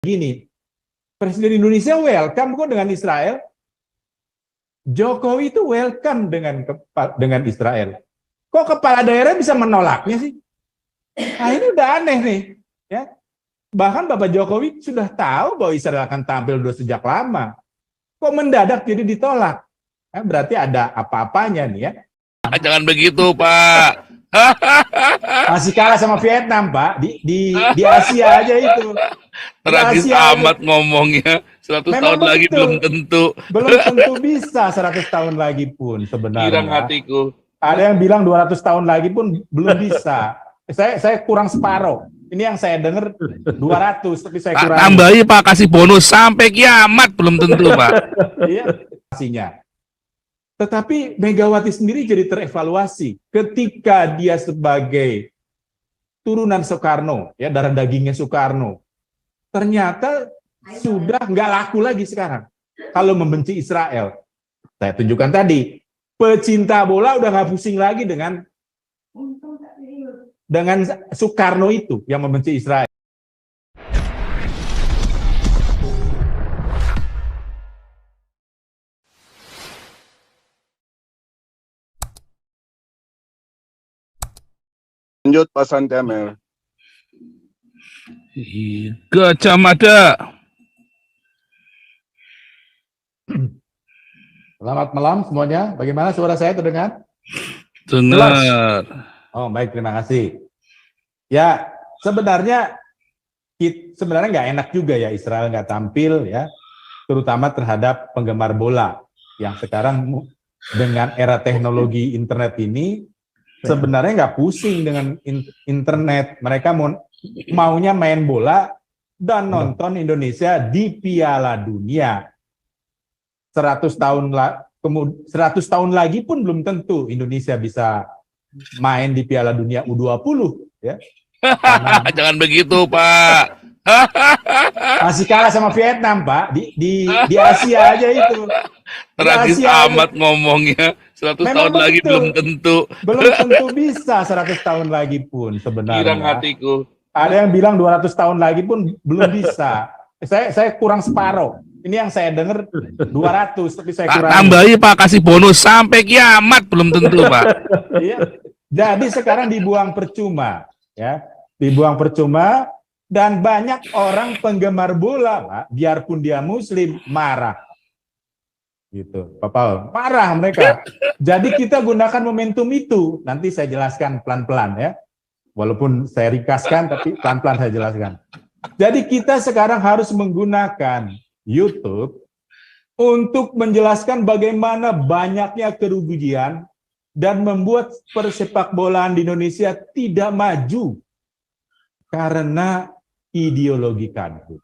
Gini, Presiden Indonesia welcome kok dengan Israel. Jokowi itu welcome dengan Israel. Kok kepala daerah bisa menolaknya sih? Nah, ini udah aneh nih, ya. Bahkan Bapak Jokowi sudah tahu bahwa Israel akan tampil udah sejak lama. Kok mendadak jadi ditolak? Nah, berarti ada apa-apanya nih ya. Jangan begitu, Pak. Masih kalah sama Vietnam, Pak. Di Asia aja itu. Di Tragis Asia amat aja. ngomongnya. 100 Memang tahun lagi begitu. belum tentu. Belum tentu bisa 100 tahun lagi pun Girang sebenarnya. hatiku. Ada yang bilang 200 tahun lagi pun belum bisa. Saya kurang separuh. Ini yang saya dengar 200, tapi saya kurang. Tambahi, Pak, kasih bonus sampai kiamat belum tentu, Pak. Iya, pastinya. Tetapi Megawati sendiri jadi terevaluasi ketika dia sebagai turunan Soekarno, ya darah dagingnya Soekarno, ternyata sudah nggak laku lagi sekarang kalau membenci Israel. Saya tunjukkan tadi, pecinta bola udah nggak pusing lagi dengan Soekarno itu yang membenci Israel. Lanjut Pak Santi Amel. Gajah Mada. Selamat malam semuanya. Bagaimana suara saya terdengar? Dengar. Oh baik, terima kasih. Ya sebenarnya nggak enak juga ya Israel nggak tampil ya, terutama terhadap penggemar bola yang sekarang dengan era teknologi internet ini sebenarnya nggak pusing dengan internet. Mereka maunya main bola dan nonton Indonesia di Piala Dunia. 100 tahun lagi pun belum tentu Indonesia bisa main di Piala Dunia U20 ya. Jangan begitu, Pak. Masih kalah sama Vietnam, Pak. Di Asia aja itu. Tragis amat ngomongnya. 100 Memang tahun lagi begitu. belum tentu. Belum tentu bisa 100 tahun lagi pun sebenarnya. Girang hatiku. Ada yang bilang 200 tahun lagi pun belum bisa. Saya kurang separuh. Ini yang saya dengar 200, tapi saya kurang. Tambahi, Pak, kasih bonus sampai kiamat belum tentu, Pak. Iya. Jadi sekarang dibuang percuma, ya. Dibuang percuma dan banyak orang penggemar bola, Pak, biarpun dia muslim marah. Gitu. Pak Paul, marah mereka. Jadi kita gunakan momentum itu. Nanti saya jelaskan pelan-pelan ya. Walaupun saya ringkaskan tapi pelan-pelan saya jelaskan. Jadi kita sekarang harus menggunakan YouTube untuk menjelaskan bagaimana banyaknya kerugian dan membuat persepak bolaan di Indonesia tidak maju karena ideologi kadrun.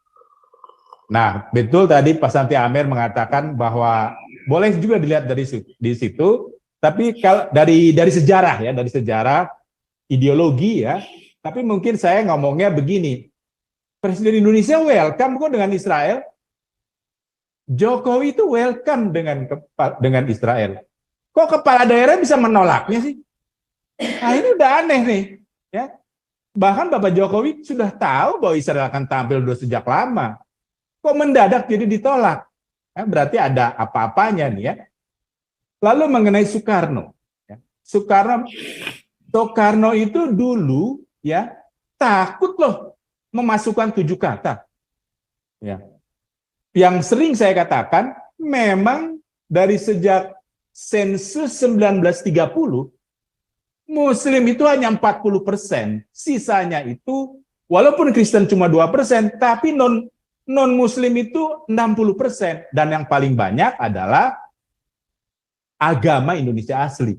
Nah, betul tadi Pak Santi Amer mengatakan bahwa boleh juga dilihat di situ, tapi kalau dari sejarah ya, dari sejarah ideologi ya, tapi mungkin saya ngomongnya begini. Presiden Indonesia welcome kok dengan Israel. Jokowi itu welcome dengan Israel. Kok kepala daerah bisa menolaknya sih? Nah, ini udah aneh nih, ya. Bahkan Bapak Jokowi sudah tahu bahwa Israel akan tampil udah sejak lama. Kok mendadak jadi ditolak? Nah, berarti ada apa-apanya nih ya. Lalu mengenai Soekarno, ya. Soekarno itu dulu ya takut loh memasukkan 7 kata. Ya. Yang sering saya katakan, memang dari sejak sensus 1930, Muslim itu hanya 40%, sisanya itu, walaupun Kristen cuma 2%, tapi non-Muslim itu 60%, dan yang paling banyak adalah agama Indonesia asli,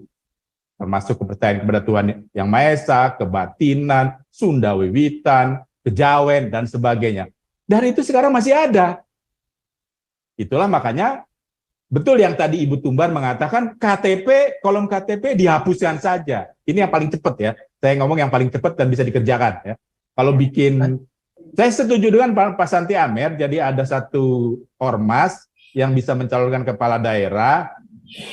termasuk kepercayaan kepada Tuhan Yang Maha Esa, kebatinan, Sunda Wiwitan, Kejawen, dan sebagainya. Dan itu sekarang masih ada. Itulah makanya betul yang tadi Ibu Tumbar mengatakan KTP, kolom KTP dihapuskan saja. Ini yang paling cepat ya. Saya ngomong yang paling cepat dan bisa dikerjakan ya. Kalau bikin, saya setuju dengan Pak Santi Amer, jadi ada satu ormas yang bisa mencalonkan kepala daerah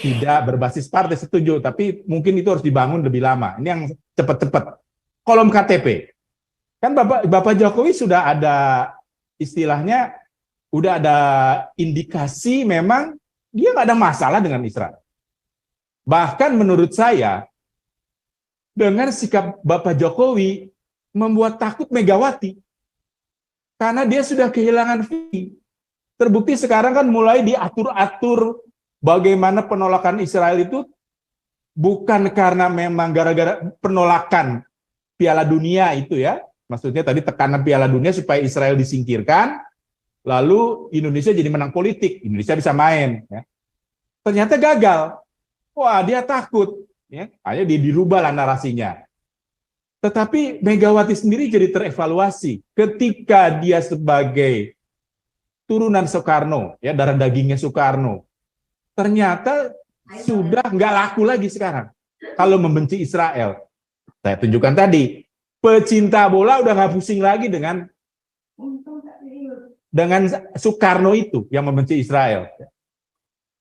tidak berbasis partai, setuju, tapi mungkin itu harus dibangun lebih lama. Ini yang cepat-cepat. Kolom KTP. Kan Bapak Jokowi sudah ada istilahnya udah ada indikasi memang dia nggak ada masalah dengan Israel. Bahkan menurut saya, dengan sikap Bapak Jokowi membuat takut Megawati. Karena dia sudah kehilangan visi. Terbukti sekarang kan mulai diatur-atur bagaimana penolakan Israel itu bukan karena memang gara-gara penolakan Piala Dunia itu ya. Maksudnya tadi tekanan Piala Dunia supaya Israel disingkirkan, lalu Indonesia jadi menang politik, Indonesia bisa main. Ya. Ternyata gagal. Wah, dia takut. Ya. Akhirnya dirubahlah narasinya. Tetapi Megawati sendiri jadi terevaluasi ketika dia sebagai turunan Soekarno, ya darah dagingnya Soekarno, ternyata sudah nggak laku lagi sekarang kalau membenci Israel. Saya tunjukkan tadi, pecinta bola udah nggak pusing lagi dengan Soekarno itu yang membenci Israel.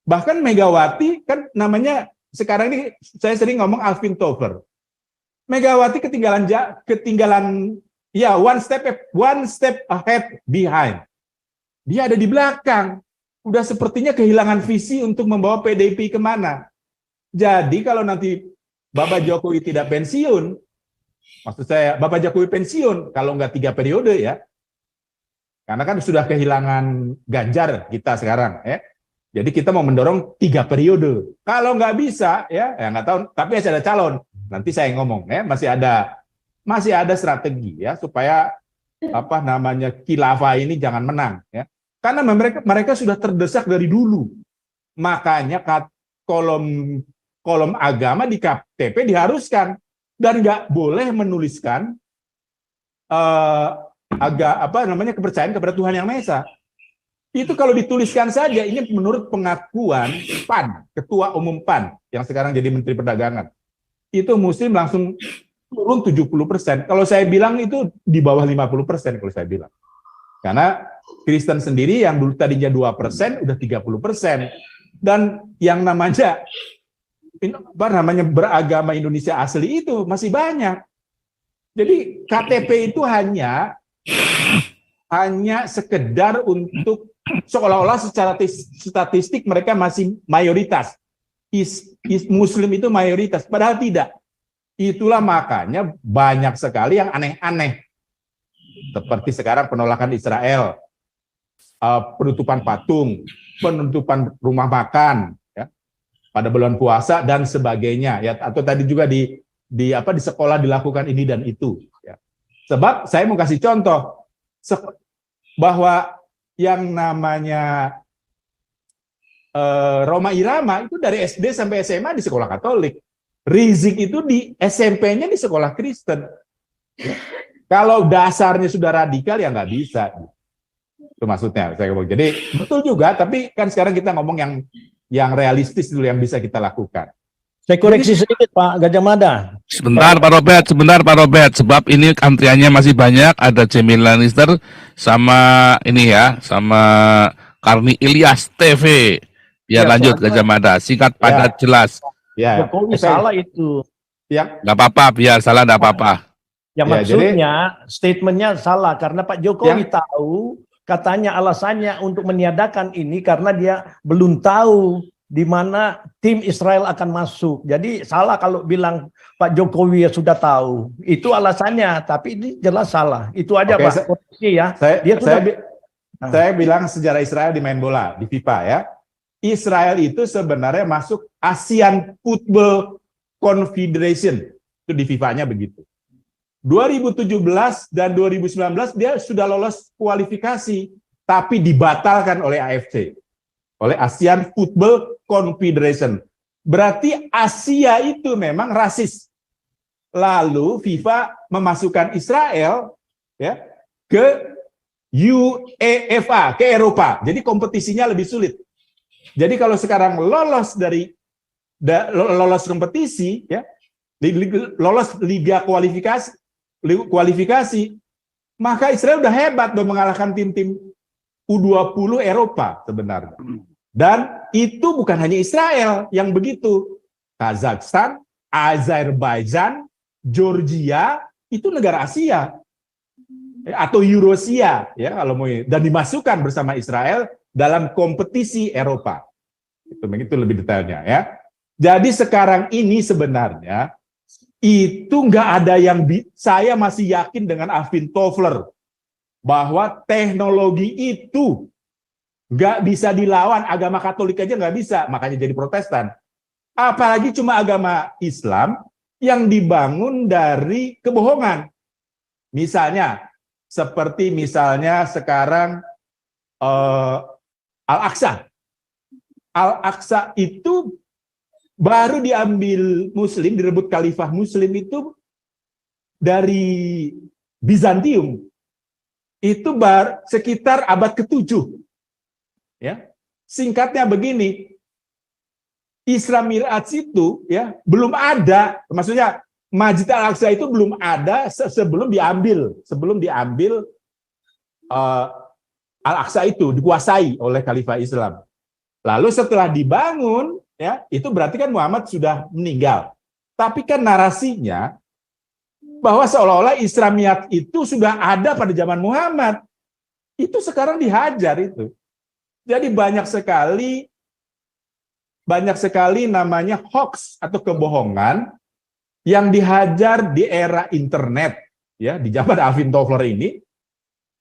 Bahkan Megawati kan namanya sekarang ini saya sering ngomong Alvin Tover. Megawati ketinggalan ya one step ahead behind. Dia ada di belakang. Udah sepertinya kehilangan visi untuk membawa PDIP kemana. Jadi kalau nanti Bapak Jokowi tidak pensiun, maksud saya Bapak Jokowi pensiun, kalau nggak 3 periode ya, karena kan sudah kehilangan Ganjar kita sekarang ya. Jadi kita mau mendorong 3 periode. Kalau nggak bisa ya nggak tahu, tapi masih ada calon. Nanti saya ngomong ya, masih ada strategi ya supaya khilafah ini jangan menang ya. Karena mereka sudah terdesak dari dulu. Makanya kolom agama di KTP diharuskan dan nggak boleh menuliskan kepercayaan kepada Tuhan Yang Maha Esa. Itu kalau dituliskan saja, ini menurut pengakuan PAN, Ketua Umum PAN yang sekarang jadi Menteri Perdagangan. Itu Muslim langsung turun 70%. Kalau saya bilang itu di bawah 50% kalau saya bilang. Karena Kristen sendiri yang dulu tadinya 2%, udah 30%. Dan yang namanya beragama Indonesia asli itu masih banyak. Jadi KTP itu hanya sekedar untuk seolah-olah secara statistik mereka masih mayoritas. Muslim itu mayoritas, padahal tidak. Itulah makanya banyak sekali yang aneh-aneh. Seperti sekarang penolakan Israel, penutupan patung, penutupan rumah makan ya, pada bulan puasa dan sebagainya ya, atau tadi juga di sekolah dilakukan ini dan itu ya. Sebab saya mau kasih contoh bahwa yang namanya Roma Irama itu dari SD sampai SMA di sekolah Katolik. Rizik itu di SMP-nya di sekolah Kristen. Kalau dasarnya sudah radikal ya nggak bisa. Itu maksudnya. Jadi betul juga, tapi kan sekarang kita ngomong yang realistis dulu yang bisa kita lakukan. Saya koreksi sedikit Pak Gajah Mada. Sebentar Pak Robert, sebab ini antriannya masih banyak, ada Jamie Lannister sama ini ya, sama Karni Ilyas TV. Biar lanjut Gajah Mada, singkat padat jelas. Ya. Jokowi salah itu. Ya. Nggak apa-apa, biar salah nggak apa-apa. Ya maksudnya statementnya salah karena Pak Jokowi tahu katanya alasannya untuk meniadakan ini karena dia belum tahu di mana tim Israel akan masuk. Jadi salah kalau bilang Pak Jokowi ya sudah tahu. Itu alasannya, tapi ini jelas salah. Itu aja Pak. Ya. Saya bilang sejarah Israel di main bola di FIFA ya. Israel itu sebenarnya masuk Asian Football Confederation. Itu di FIFA-nya begitu. 2017 dan 2019 dia sudah lolos kualifikasi, tapi dibatalkan oleh AFC. Oleh Asian Football Confederation. Berarti Asia itu memang rasis. Lalu FIFA memasukkan Israel ya ke UEFA, ke Eropa. Jadi kompetisinya lebih sulit. Jadi kalau sekarang lolos kompetisi ya, lolos liga kualifikasi, maka Israel udah hebat dong mengalahkan tim-tim U20 Eropa sebenarnya. Dan itu bukan hanya Israel yang begitu. Kazakhstan, Azerbaijan, Georgia, itu negara Asia. atau Eurasia ya kalau mau, dan dimasukkan bersama Israel dalam kompetisi Eropa. Itu lebih detailnya ya. Jadi sekarang ini sebenarnya itu nggak ada yang saya masih yakin dengan Alvin Toffler bahwa teknologi itu nggak bisa dilawan. Agama Katolik aja nggak bisa, makanya jadi Protestan. Apalagi cuma agama Islam yang dibangun dari kebohongan. Misalnya, seperti misalnya sekarang Al-Aqsa. Al-Aqsa itu baru diambil Muslim, direbut Khalifah Muslim itu dari Bizantium. Itu sekitar abad ke-7. Ya. Singkatnya begini, Isra Mi'raj itu ya belum ada, maksudnya Masjid Al-Aqsa itu belum ada sebelum diambil Al-Aqsa itu dikuasai oleh Khalifah Islam. Lalu setelah dibangun, ya itu berarti kan Muhammad sudah meninggal. Tapi kan narasinya bahwa seolah-olah Isra Mi'raj itu sudah ada pada zaman Muhammad. Itu sekarang dihajar itu. Jadi banyak sekali namanya hoax atau kebohongan yang dihajar di era internet, ya di zaman Alvin Toffler ini,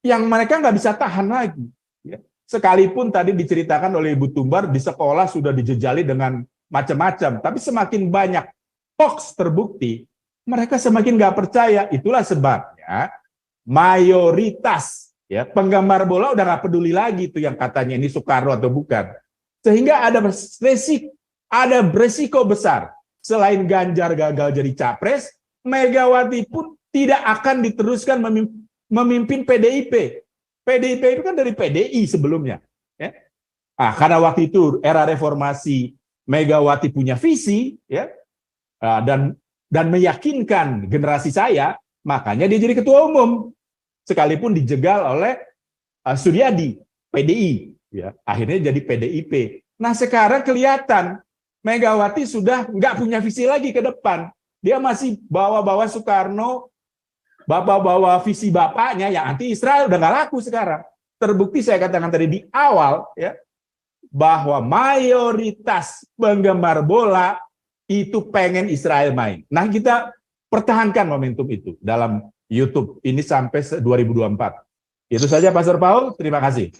yang mereka nggak bisa tahan lagi. Ya. Sekalipun tadi diceritakan oleh Ibu Tumbar di sekolah sudah dijejali dengan macam-macam, tapi semakin banyak hoax terbukti, mereka semakin nggak percaya. Itulah sebabnya mayoritas ya penggemar bola udah nggak peduli lagi tuh yang katanya ini Soekarno atau bukan. Sehingga ada beresiko besar. Selain Ganjar gagal jadi capres, Megawati pun tidak akan diteruskan memimpin PDIP. PDIP itu kan dari PDI sebelumnya. Ya. Karena waktu itu era reformasi, Megawati punya visi, ya, dan meyakinkan generasi saya, makanya dia jadi ketua umum. Sekalipun dijegal oleh Suryadi, PDI. Ya, akhirnya jadi PDIP. Nah sekarang kelihatan Megawati sudah nggak punya visi lagi ke depan. Dia masih bawa-bawa Soekarno, bawa visi bapaknya yang anti Israel, udah nggak laku sekarang. Terbukti saya katakan tadi di awal ya bahwa mayoritas penggemar bola itu pengen Israel main. Nah kita pertahankan momentum itu dalam YouTube ini sampai 2024. Itu saja Pastor Paul, terima kasih.